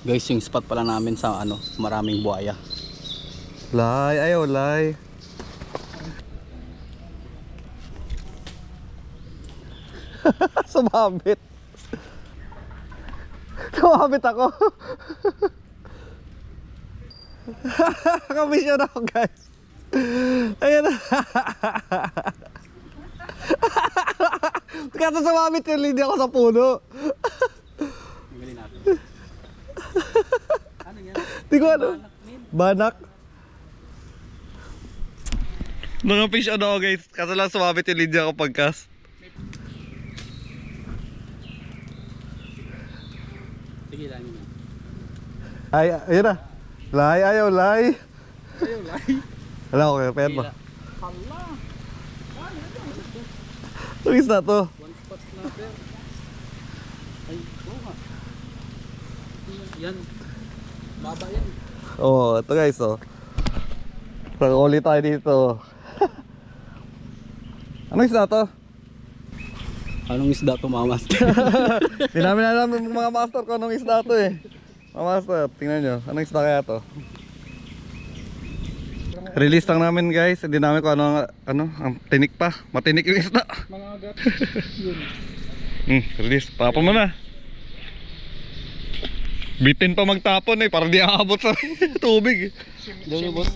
Guys, yung spot pala namin sa ano, maraming buhaya. Lay, ayaw lay. Sumabit. Sumabit ako. Kamisyon ako guys. Ayan na. Kaya sumabit yung linya ako sa puno. Tingnan natin. Ano yan? Di ko ano. Banak. Naka-fish on ako guys. Kaso lang sumabit yung linya ko pagkas. Sige lang yun. Ay, ayun na. Lay, ayaw lay. Ayaw lang. Alam ko kayo, pet mo. Hala. Ang isda to. One spot snapper. Ay, oo nga. Yan. Baba yan. Oh, ito guys oh. Pag-uli tayo dito. Anong isda to? Anong isda to, mga master? Di namin alam ng mga master kung anong isda to eh. Mga master, tingnan nyo. Anong isda kaya to? Release lang namin guys. Hindi namin kung ano, ang tinik pa. Matinik yung isda. Mga agat. Yun. Release. Tapon mo na. Bitin pa magtapon eh. Para di aabot sa tubig. Ganun mo